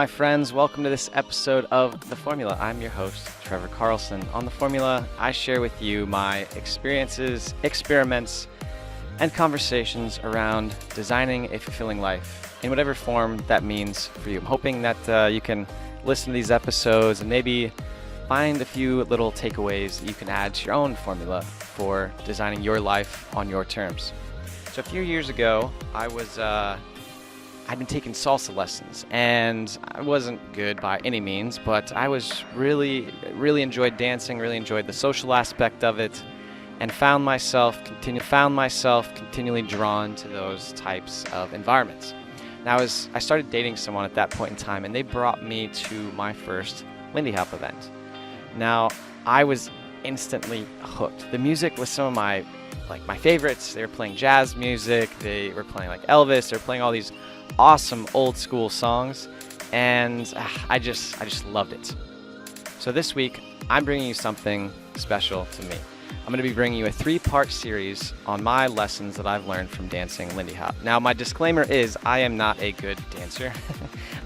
my friends. Welcome to this episode of The Formula. I'm your host, Trevor Carlson. On The Formula, I share with you my experiences, experiments, and conversations around designing a fulfilling life in whatever form that means for you. I'm hoping that you can listen to these episodes and maybe find a few little takeaways that you can add to your own formula for designing your life on your terms. So a few years ago, I'd been taking salsa lessons, and I wasn't good by any means, but I was really enjoyed dancing, really enjoyed the social aspect of it, and found myself continually drawn to those types of environments. Now, as I started dating someone at that point in time, and they brought me to my first Lindy Hop event. Now, I was instantly hooked. The music was some of my favorites. They were playing jazz music, they were playing like Elvis, they were playing all these awesome old school songs, and I just loved it. So this week, I'm bringing you something special to me. I'm going to be bringing you a 3-part series on my lessons that I've learned from dancing Lindy Hop. Now, my disclaimer is I am not a good dancer.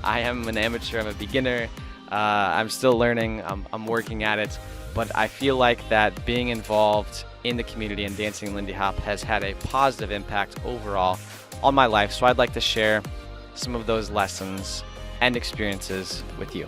I am an amateur, I'm a beginner. I'm still learning, I'm working at it, but I feel like that being involved in the community and dancing Lindy Hop has had a positive impact overall on my life, so I'd like to share some of those lessons and experiences with you.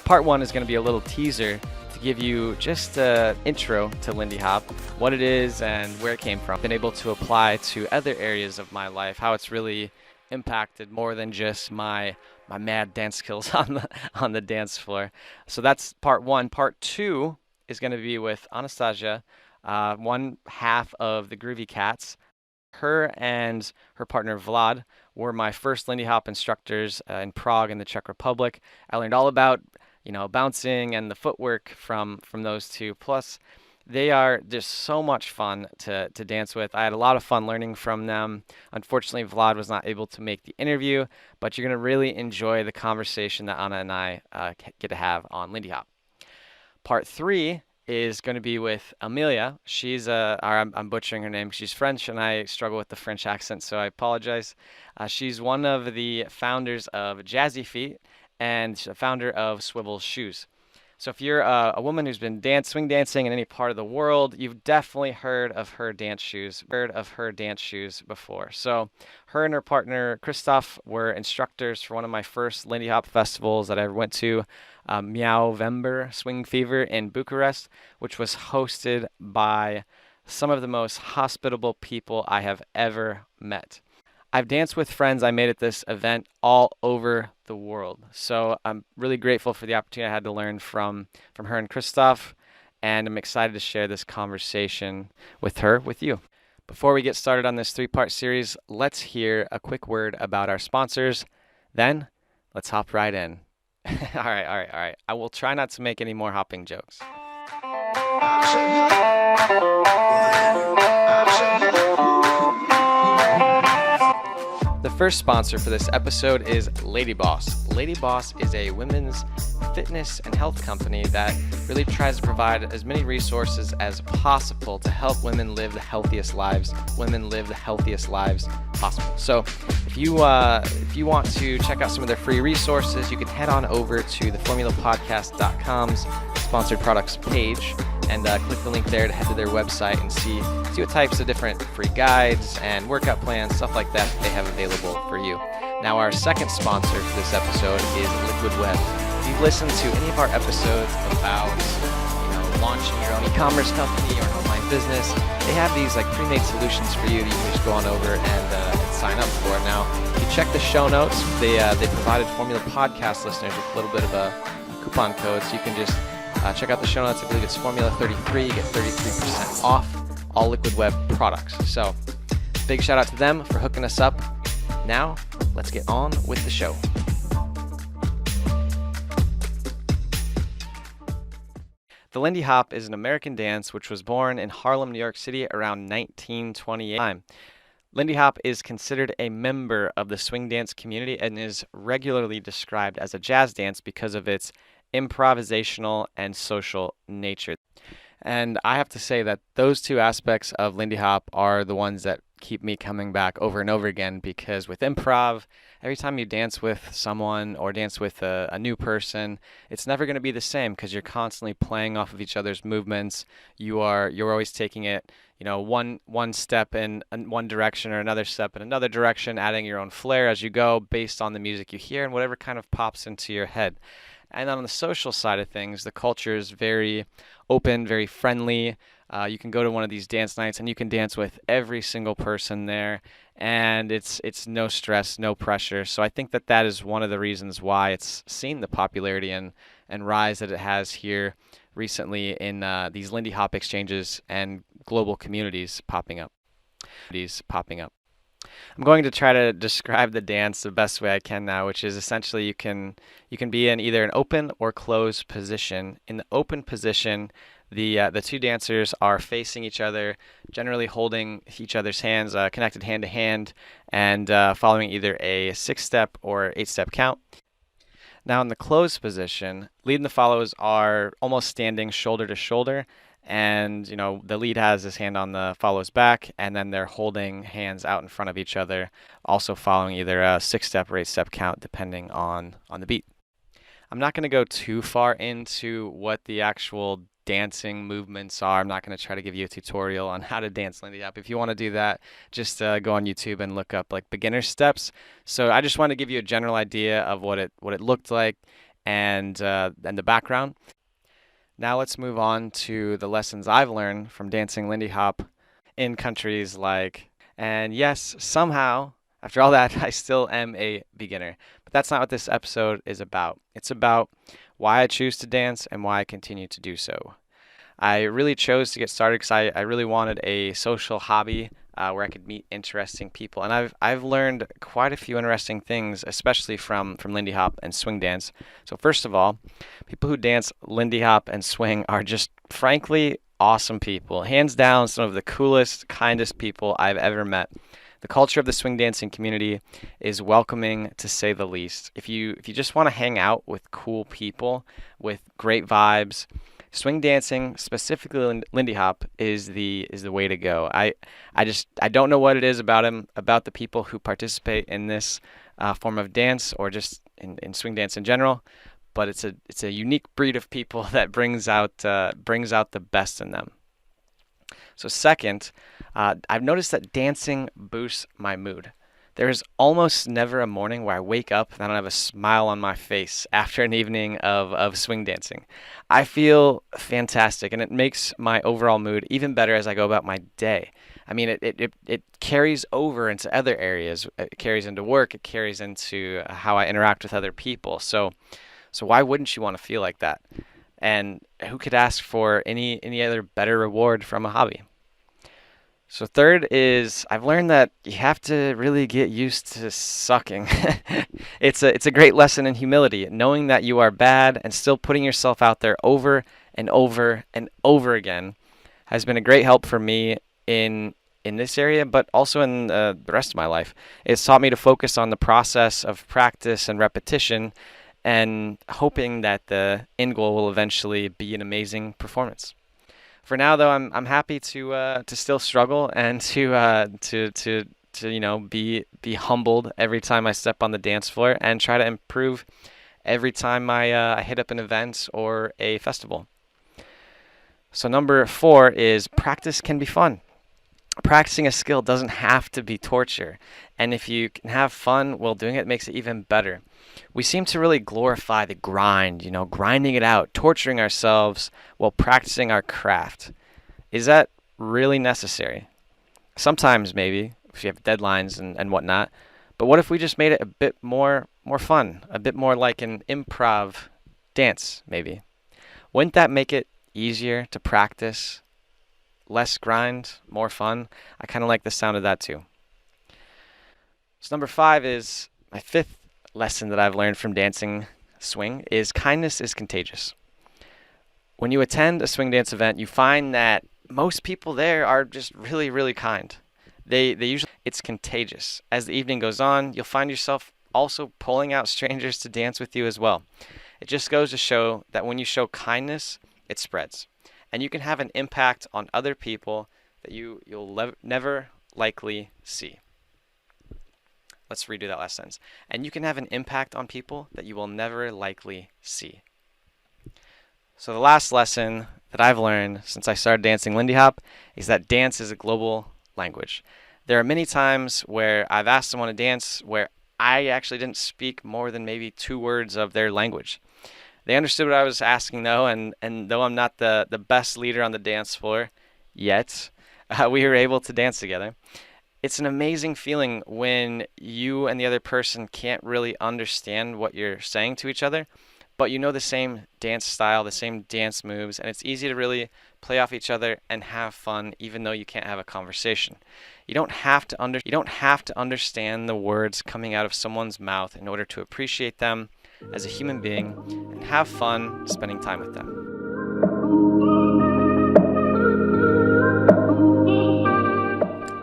Part 1 is going to be a little teaser to give you just an intro to Lindy Hop, what it is and where it came from. I've been able to apply to other areas of my life, how it's really impacted more than just my mad dance skills on the dance floor. So that's part 1. Part 2 is going to be with Anastasia, one half of the Groovy Cats. Her and her partner Vlad were my first Lindy Hop instructors in Prague in the Czech Republic. I learned all about, bouncing and the footwork from those two. Plus, they are just so much fun to dance with. I had a lot of fun learning from them. Unfortunately, Vlad was not able to make the interview, but you're going to really enjoy the conversation that Anna and I get to have on Lindy Hop. Part 3 is going to be with Amelia. She's I'm butchering her name. She's French, and I struggle with the French accent, so I apologize. She's one of the founders of Jazzy Feet and the founder of Swivel Shoes. So if you're a woman who's been swing dancing in any part of the world, you've definitely heard of her dance shoes before. So her and her partner Christoph were instructors for one of my first Lindy Hop festivals that I ever went to, Meowvember Swing Fever in Bucharest, which was hosted by some of the most hospitable people I have ever met. I've danced with friends I made at this event all over the world. So I'm really grateful for the opportunity I had to learn from her and Christoph, and I'm excited to share this conversation with you. Before we get started on this 3-part series, let's hear a quick word about our sponsors. Then, let's hop right in. All right. I will try not to make any more hopping jokes. The first sponsor for this episode is Lady Boss. Lady Boss is a women's fitness and health company that really tries to provide as many resources as possible to help women live the healthiest lives possible. So if you want to check out some of their free resources, you can head on over to theformulapodcast.com's sponsored products page and click the link there to head to their website and see what types of different free guides and workout plans, stuff like that they have available for you. Now, our second sponsor for this episode is Liquid Web. If you've listened to any of our episodes about launching your own e-commerce company or an online business, they have these pre-made solutions for you that you can just go on over and sign up for. Now, if you check the show notes, they provided Formula Podcast listeners with a little bit of a coupon code, so you can just check out the show notes. I believe it's Formula 33. You get 33% off all Liquid Web products. So, big shout out to them for hooking us up. Now, let's get on with the show. The Lindy Hop is an American dance which was born in Harlem, New York City around 1928. Lindy Hop is considered a member of the swing dance community and is regularly described as a jazz dance because of its improvisational and social nature. And I have to say that those two aspects of Lindy Hop are the ones that keep me coming back over and over again, because with improv, every time you dance with someone or dance with a new person, it's never going to be the same because you're constantly playing off of each other's movements. You're always taking it, one step in one direction or another step in another direction, adding your own flair as you go based on the music you hear and whatever kind of pops into your head. And then on the social side of things, the culture is very open, very friendly. You can go to one of these dance nights and you can dance with every single person there, and it's no stress, no pressure. So I think that is one of the reasons why it's seen the popularity and rise that it has here recently in these Lindy Hop exchanges and global communities popping up. I'm going to try to describe the dance the best way I can now, which is essentially you can be in either an open or closed position. In the open position, the two dancers are facing each other, generally holding each other's hands, connected hand to hand, and following either a 6-step or 8-step count. Now in the closed position, lead and the follows are almost standing shoulder to shoulder, and the lead has his hand on the follow's back, and then they're holding hands out in front of each other, also following either a 6-step or 8-step count depending on the beat. I'm not going to go too far into what the actual dancing movements are. I'm not going to try to give you a tutorial on how to dance Lindy Hop. If you want to do that, just go on YouTube and look up like beginner steps. So I just want to give you a general idea of what it looked like and the background. Now let's move on to the lessons I've learned from dancing Lindy Hop in countries and yes, somehow, after all that, I still am a beginner. But that's not what this episode is about. It's about why I choose to dance and why I continue to do so. I really chose to get started because I really wanted a social hobby where I could meet interesting people. And I've learned quite a few interesting things, especially from Lindy Hop and swing dance. So first of all, people who dance Lindy Hop and swing are just frankly awesome people. Hands down, some of the coolest, kindest people I've ever met. The culture of the swing dancing community is welcoming, to say the least. If you just want to hang out with cool people with great vibes, swing dancing, specifically Lindy Hop, is the way to go. I don't know what it is about the people who participate in this form of dance, or just in swing dance in general, but it's a unique breed of people that brings out the best in them. So second, I've noticed that dancing boosts my mood. There is almost never a morning where I wake up and I don't have a smile on my face after an evening of swing dancing. I feel fantastic, and it makes my overall mood even better as I go about my day. I mean, it carries over into other areas. It carries into work. It carries into how I interact with other people. So why wouldn't you want to feel like that? And who could ask for any other better reward from a hobby? So third is, I've learned that you have to really get used to sucking. It's a great lesson in humility, knowing that you are bad and still putting yourself out there over and over and over again has been a great help for me in this area, but also in the rest of my life. It's taught me to focus on the process of practice and repetition, and hoping that the end goal will eventually be an amazing performance. For now, though, I'm happy to still struggle and to be humbled every time I step on the dance floor, and try to improve every time I hit up an event or a festival. So number 4 is, practice can be fun. Practicing a skill doesn't have to be torture, and if you can have fun while doing it, makes it even better. We seem to really glorify the grind, grinding it out, torturing ourselves while practicing our craft. Is that really necessary? Sometimes maybe, if you have deadlines and whatnot, but what if we just made it a bit more fun, a bit more like an improv dance, maybe? Wouldn't that make it easier to practice? Less grind, more fun? I kind of like the sound of that too. So number 5 is my 5th lesson that I've learned from dancing swing is, kindness is contagious. When you attend a swing dance event, you find that most people there are just really, really kind. They usually, it's contagious. As the evening goes on, you'll find yourself also pulling out strangers to dance with you as well. It just goes to show that when you show kindness, it spreads. And you can have an impact on other people that you'll never likely see. Let's redo that last sentence. And you can have an impact on people that you will never likely see. So the last lesson that I've learned since I started dancing Lindy Hop is that dance is a global language. There are many times where I've asked someone to dance where I actually didn't speak more than maybe 2 words of their language. They understood what I was asking though, and though I'm not the best leader on the dance floor yet, we were able to dance together. It's an amazing feeling when you and the other person can't really understand what you're saying to each other, but you know the same dance style, the same dance moves, and it's easy to really play off each other and have fun even though you can't have a conversation. You don't have to understand the words coming out of someone's mouth in order to appreciate them as a human being and have fun spending time with them.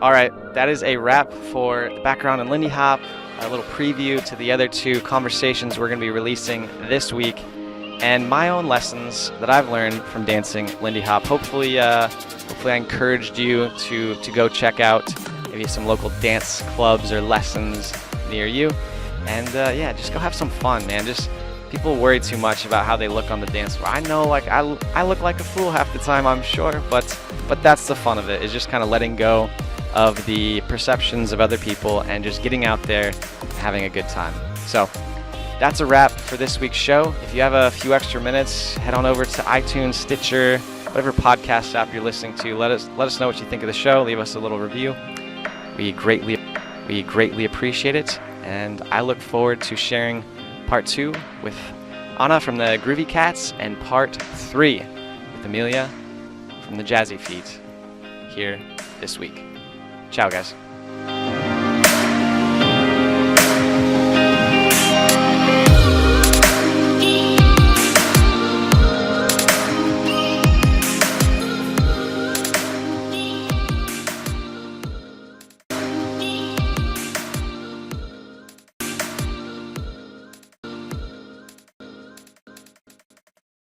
All right, that is a wrap for the background in Lindy Hop, a little preview to the other 2 conversations we're going to be releasing this week, and my own lessons that I've learned from dancing Lindy Hop. Hopefully I encouraged you to go check out maybe some local dance clubs or lessons near you, and just go have some fun, man. Just people worry too much about how they look on the dance floor. I know, like I look like a fool half the time, I'm sure, but that's the fun of it, is just kind of letting go of the perceptions of other people and just getting out there and having a good time. So that's a wrap for this week's show. If you have a few extra minutes, head on over to iTunes, Stitcher, whatever podcast app you're listening to. Let us know what you think of the show. Leave us a little review. We greatly appreciate it, and I look forward to sharing part 2 with Anna from the Groovy Cats and part 3 with Amelia from the Jazzy Feet here this week. Ciao, guys.